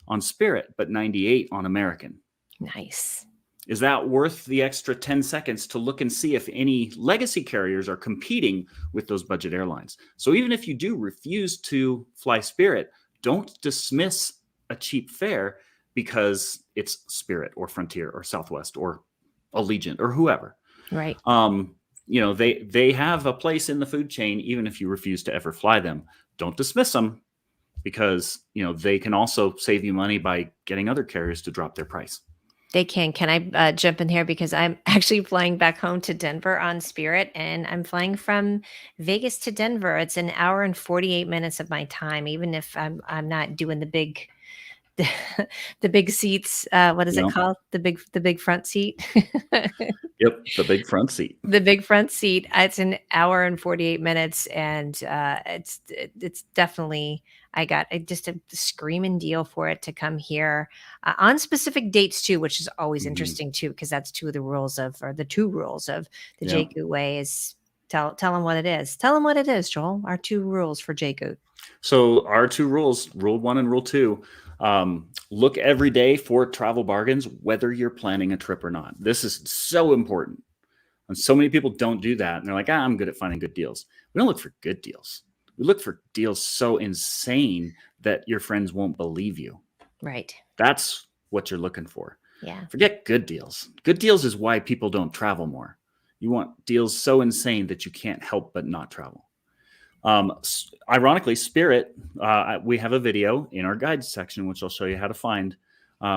on Spirit, but 98 on American. Nice. Is that worth the extra 10 seconds to look and see if any legacy carriers are competing with those budget airlines? So even if you do refuse to fly Spirit, don't dismiss a cheap fare because it's Spirit or Frontier or Southwest or Allegiant or whoever. Right. They have a place in the food chain, even if you refuse to ever fly them. Don't dismiss them because, they can also save you money by getting other carriers to drop their price. They can. Can I jump in here? Because I'm actually flying back home to Denver on Spirit, and I'm flying from Vegas to Denver. It's an hour and 48 minutes of my time, even if I'm not doing the big seats. What is it called? The big front seat. Yep, the big front seat. The big front seat. It's an hour and 48 minutes, and it's definitely. I got just a screaming deal for it to come here on specific dates too, which is always interesting too, because that's the two rules of the JGU way is Tell them what it is. Tell them what it is, Joel. Our 2 rules for J-Goot. So our 2 rules, rule 1 and rule 2, look every day for travel bargains, whether you're planning a trip or not. This is so important. And so many people don't do that. And they're like, I'm good at finding good deals. We don't look for good deals. We look for deals so insane that your friends won't believe you. Right. That's what you're looking for. Yeah. Forget good deals. Good deals is why people don't travel more. You want deals so insane that you can't help but not travel. Ironically, Spirit, we have a video in our guides section, which I'll show you how to find,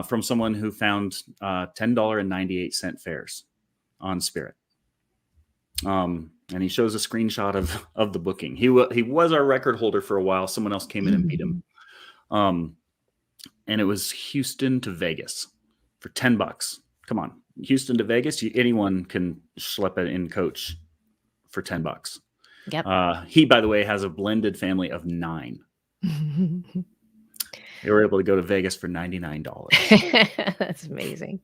from someone who found $10.98 fares on Spirit. And he shows a screenshot of the booking. He was our record holder for a while. Someone else came in and beat him. And it was Houston to Vegas for $10. Come on, Houston to Vegas. Anyone can schlep it in coach for $10. Yep. He, by the way, has a blended family of 9. They were able to go to Vegas for $99. That's amazing.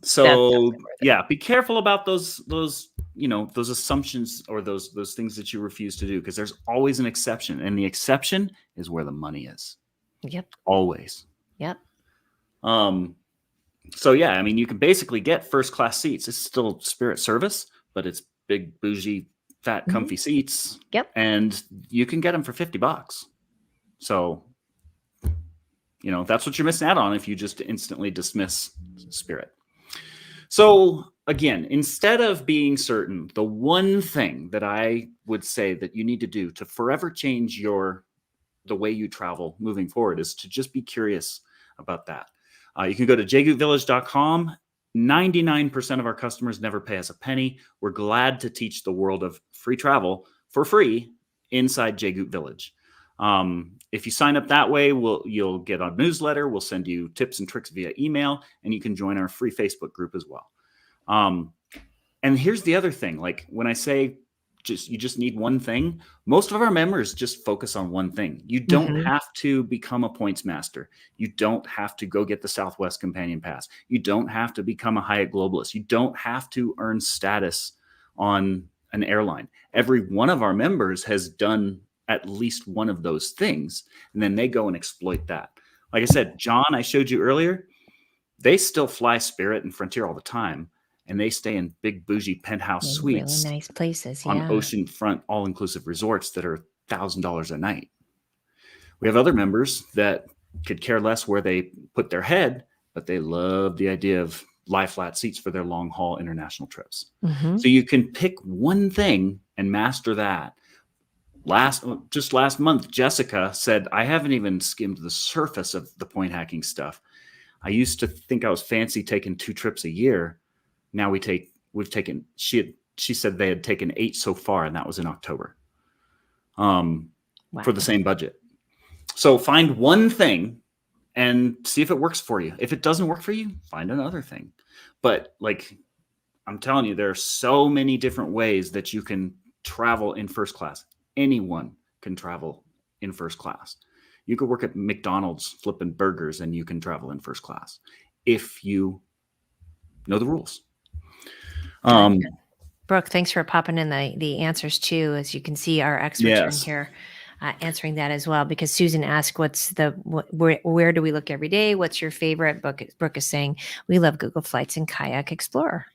So yeah, be careful about those assumptions or those things that you refuse to do, because there's always an exception, and the exception is where the money is. Yep. Always. Yep. So yeah, I mean, you can basically get first class seats. It's still Spirit service, but it's big, bougie, fat, comfy seats. Yep. And you can get them for $50. So, that's what you're missing out on if you just instantly dismiss Spirit. So again, instead of being certain, the one thing that I would say that you need to do to forever change the way you travel moving forward is to just be curious about that. You can go to jgootvillage.com. 99% of our customers never pay us a penny. We're glad to teach the world of free travel for free inside J-Goot Village. If you sign up that way, you'll get a newsletter. We'll send you tips and tricks via email, and you can join our free Facebook group as well. And here's the other thing. Like when I say you just need one thing, most of our members just focus on one thing. You don't have to become a points master. You don't have to go get the Southwest Companion Pass. You don't have to become a Hyatt Globalist. You don't have to earn status on an airline. Every one of our members has done at least one of those things, and then they go and exploit that. Like I said, John, I showed you earlier, they still fly Spirit and Frontier all the time, and they stay in big bougie penthouse suites, really nice places, on oceanfront all-inclusive resorts that are $1,000 a night. We have other members that could care less where they put their head, but they love the idea of lie flat seats for their long-haul international trips. So you can pick one thing and master that. Last month, Jessica said, I haven't even skimmed the surface of the point hacking stuff. I used to think I was fancy taking 2 trips a year. Now she said they had taken 8 so far, and that was in October, for the same budget. So find one thing and see if it works for you. If it doesn't work for you, find another thing. But like I'm telling you, there are so many different ways that you can travel in first class. Anyone can travel in first class. You could work at McDonald's flipping burgers and you can travel in first class if you know the rules. Brooke, thanks for popping in the answers too. As you can see, our experts are in here answering that as well. Because Susan asked, where do we look every day? What's your favorite? Brooke is saying, we love Google Flights and Kayak Explorer.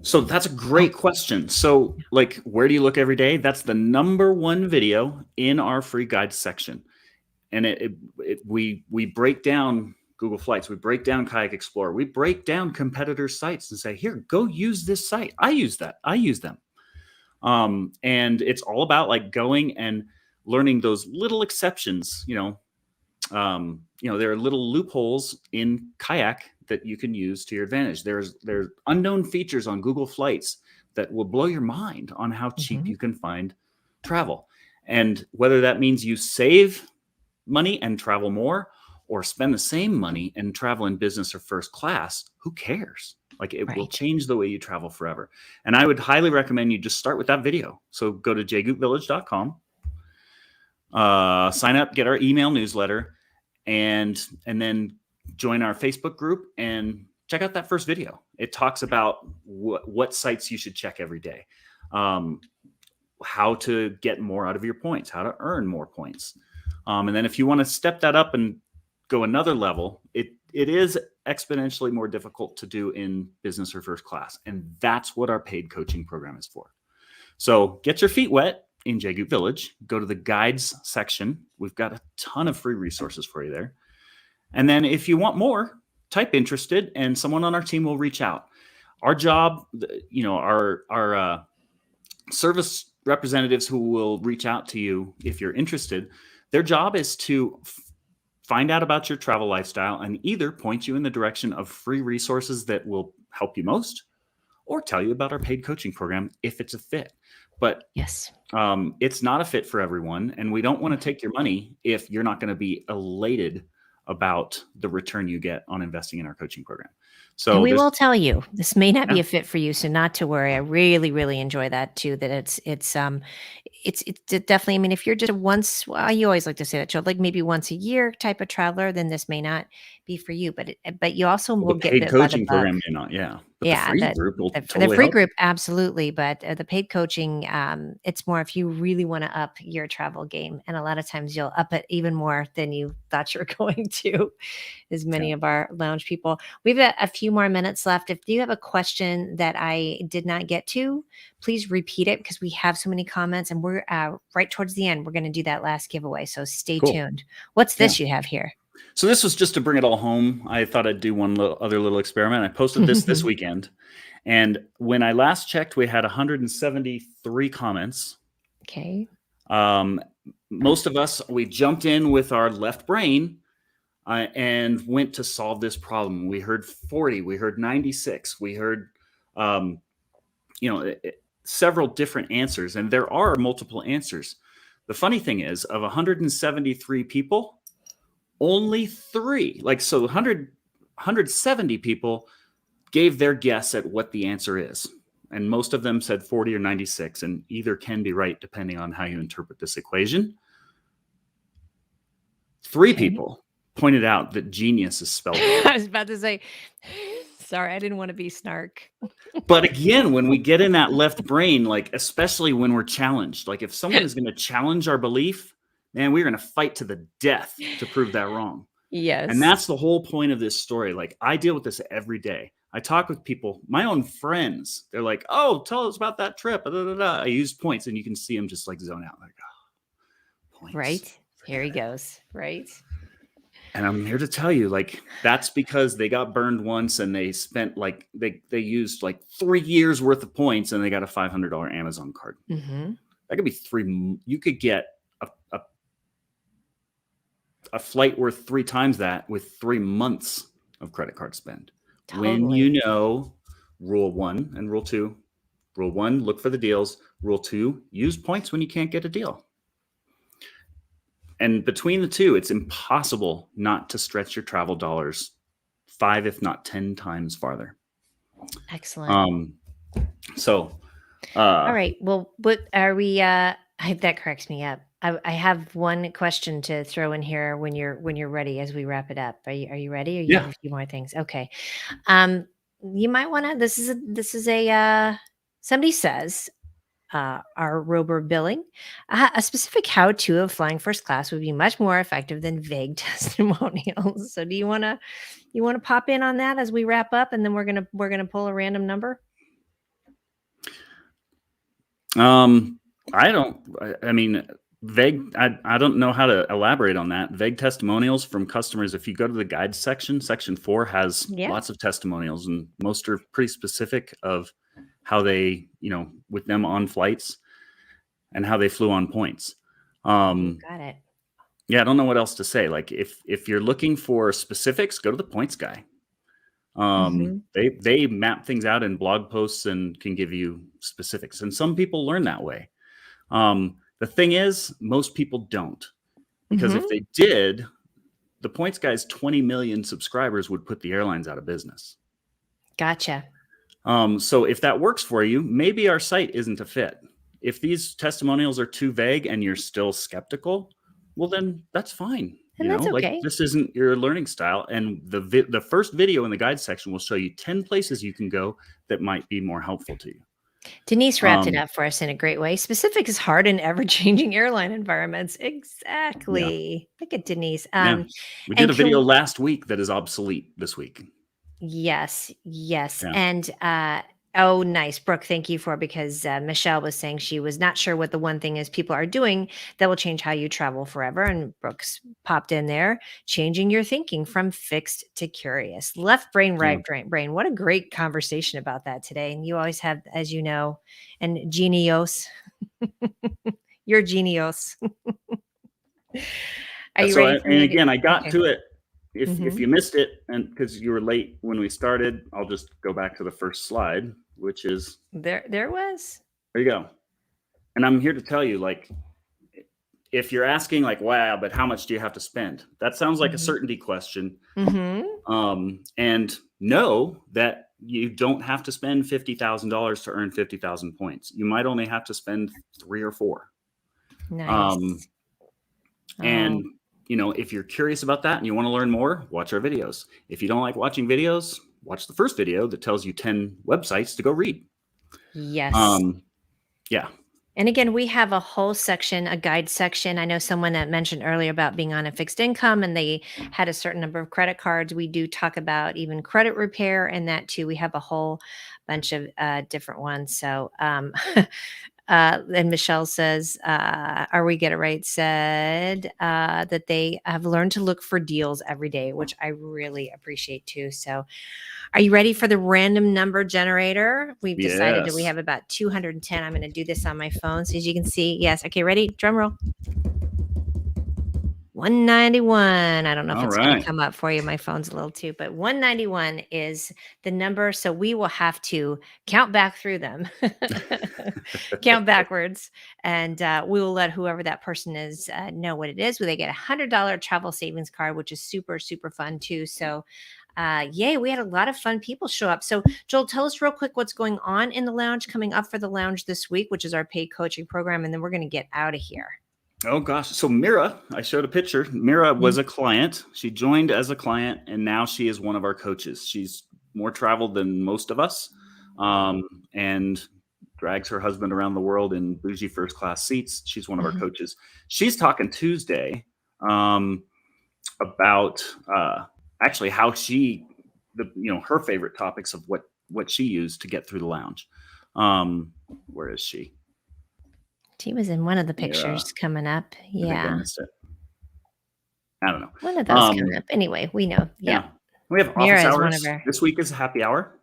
So that's a great question. So like, where do you look every day? That's the #1 video in our free guide section. And we break down Google Flights. We break down Kayak Explorer. We break down competitor sites and say, here, go use this site. I use that. I use them. And it's all about like going and learning those little exceptions. There are little loopholes in Kayak that you can use to your advantage. There's unknown features on Google Flights that will blow your mind on how cheap you can find travel. And whether that means you save money and travel more, or spend the same money and travel in business or first class, who cares? Like it will change the way you travel forever. And I would highly recommend you just start with that video. So go to jgootvillage.com, sign up, get our email newsletter, and then join our Facebook group and check out that first video. It talks about what sites you should check every day. how to get more out of your points, how to earn more points. And then if you want to step that up and go another level, it is exponentially more difficult to do in business or first class. And that's what our paid coaching program is for. So get your feet wet in Jagut Village. Go to the guides section. We've got a ton of free resources for you there. And then if you want more, type interested and someone on our team will reach out. Our job, our service representatives who will reach out to you if you're interested, their job is to find out about your travel lifestyle and either point you in the direction of free resources that will help you most or tell you about our paid coaching program if it's a fit. But Yes. It's not a fit for everyone. And we don't want to take your money if you're not going to be elated about the return you get on investing in our coaching program. So And we will tell you this may not be Yeah. a fit for you, so not to worry. I really, really enjoy that too. That it's definitely. I mean, if you're just a once, well, you always like to say that, Joe, like maybe once a year type of traveler, then this may not be for you. But you also will the get paid bit by the coaching bug. program may not, yeah. But the Yeah, free that group will the totally free help. group, absolutely, but, the paid coaching, it's more if you really wanna up your travel game, and a lot of times you'll up it even more than you thought you were going to, as many of our lounge people. We've got a few more minutes left. If you have a question that I did not get to, please repeat it because we have so many comments, and we're, right towards the end, we're gonna do that last giveaway, so stay Cool. tuned. What's this you have here? So this was just to bring it all home. I thought I'd do one other little experiment. I posted this weekend. And when I last checked, we had 173 comments. Okay. Most of us, we jumped in with our left brain and went to solve this problem. We heard 40, we heard 96, we heard, several different answers, and there are multiple answers. The funny thing is, of 173 people, only 3, so 170 people gave their guess at what the answer is. And most of them said 40 or 96, and either can be right depending on how you interpret this equation. 3 people pointed out that genius is spelled wrong. I was about to say, sorry, I didn't want to be snark. But again, when we get in that left brain, especially when we're challenged, if someone is going to challenge our belief, man, we're going to fight to the death to prove that wrong. Yes. And that's the whole point of this story. I deal with this every day. I talk with people, my own friends. They're like, "Oh, tell us about that trip." I use points, and you can see them just zone out. Points. Right. Here he goes. Right. And I'm here to tell you, that's because they got burned once, and they spent they used 3 years worth of points, and they got a $500 Amazon card. Mm-hmm. That could be 3. You could get a flight worth 3 times that with 3 months of credit card spend. Totally. When you know rule 1 and rule 2. Rule 1, look for the deals. Rule 2, use points when you can't get a deal. And between the two, it's impossible not to stretch your travel dollars 5, if not 10 times farther. Excellent. All right. Well, what are we? That cracks me up. I have one question to throw in here when you're ready as we wrap it up. Are you ready? Or you have a few more things? Okay. You might want to. This is a somebody says. Our Rober billing, a specific how-to of flying first class would be much more effective than vague testimonials. So, do you want to pop in on that as we wrap up, and then we're gonna pull a random number? I mean, vague. I don't know how to elaborate on that. Vague testimonials from customers. If you go to the guide section 4 has lots of testimonials, and most are pretty specific of how they, with them on flights and how they flew on points. Got it. Yeah, I don't know what else to say. If you're looking for specifics, go to the points guy. They map things out in blog posts and can give you specifics. And some people learn that way. The thing is, most people don't, because if they did, the points guy's 20 million subscribers would put the airlines out of business. Gotcha. So if that works for you, maybe our site isn't a fit. If these testimonials are too vague and you're still skeptical, well, then that's fine. And that's okay. This isn't your learning style. And the first video in the guide section will show you 10 places you can go that might be more helpful to you. Denise wrapped it Um, up for us in a great way. Specific is hard in ever-changing airline environments. yeah, Exactly. Look at Denise. yeah. We did And a video last week that is obsolete this week. yes, yes. Yeah, And oh, nice, Brooke. Thank you for because Michelle was saying she was not sure what the one thing is people are doing that will change how you travel forever. And Brooks popped in there, changing your thinking from fixed to curious, left brain, yeah. right brain. What a great conversation about that today. And you always have, as you know, and genios. You're genius. Are you ready for And me to? again, I got Okay. to it. If Hmm. you missed it, and because you were late when we started, I'll just go back to the first slide, which is There was. there you go. And I'm here to tell you, like, if you're asking, like, wow, but how much do you have to spend? That sounds like a Hmm. certainty question. Hmm. And know that you don't have to spend $50,000 to earn 50,000 points. You might only have to spend three or four. Um, Nice. and Oh, if you're curious about that and you want to learn more, watch our videos. If you don't like watching videos, watch the first video that tells you 10 websites to go read. yes. Um, yeah, And again, we have a whole section, a guide section. I know someone that mentioned earlier about being on a fixed income and they had a certain number of credit cards. We do talk about even credit repair and that too. We have a whole bunch of different ones. So, and Michelle says, "Are we get it right?" Said that they have learned to look for deals every day, which I really appreciate too. So, are you ready for the random number generator? We've decided that we yes. have about 210. I'm going to do this on my phone. So as you can see, yes. Okay, ready? Drum roll. 191. I don't know if All it's going to right. come up for you. My phone's a little too, but 191 is the number. So we will have to count back through them, count backwards, and we will let whoever that person is know what it is. Where they get $100 travel savings card, which is super, super fun too. So, yay, we had a lot of fun people show up. So, Joel, tell us real quick what's going on in the lounge coming up for the lounge this week, which is our paid coaching program. And then we're going to get out of here. Oh gosh. So Mira, I showed a picture. Mira was Mm. a client. She joined as a client and now she is one of our coaches. She's more traveled than most of us. And drags her husband around the world in bougie first class seats. She's one of our Mhm. coaches. She's talking Tuesday um, about actually how her favorite topics of what she used to get through the lounge. Where is she? She was in one of the Mira. pictures coming up. I think I Yeah. missed it. I don't know. One of those coming Um, up. Anyway, we know. Yep. yeah. We have office Mira is one of hours. our. This week is a happy hour.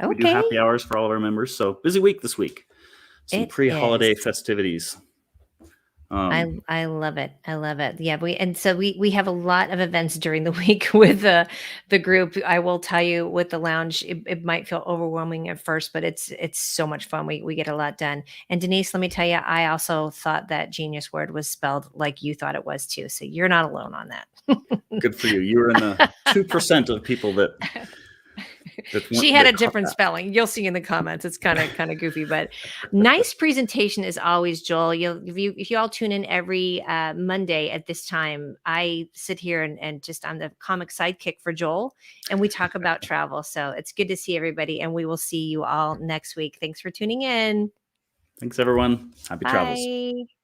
We do Okay. happy hours for all of our members. So busy week this week. Some It pre-holiday is. festivities. I love it. I love it. Yeah, we have a lot of events during the week with the group. I will tell you with the lounge, it might feel overwhelming at first, but it's so much fun. We get a lot done. And Denise, let me tell you, I also thought that genius word was spelled like you thought it was too. So you're not alone on that. Good for you. You were in the 2% of people that She had a caught different that. spelling. You'll see in the comments. It's kind of goofy, but nice presentation as always, Joel. If you all tune in every Monday at this time, I sit here and just I'm the comic sidekick for Joel, and we talk about travel. So it's good to see everybody, and we will see you all next week. Thanks for tuning in. Thanks, everyone. Happy travels. Bye.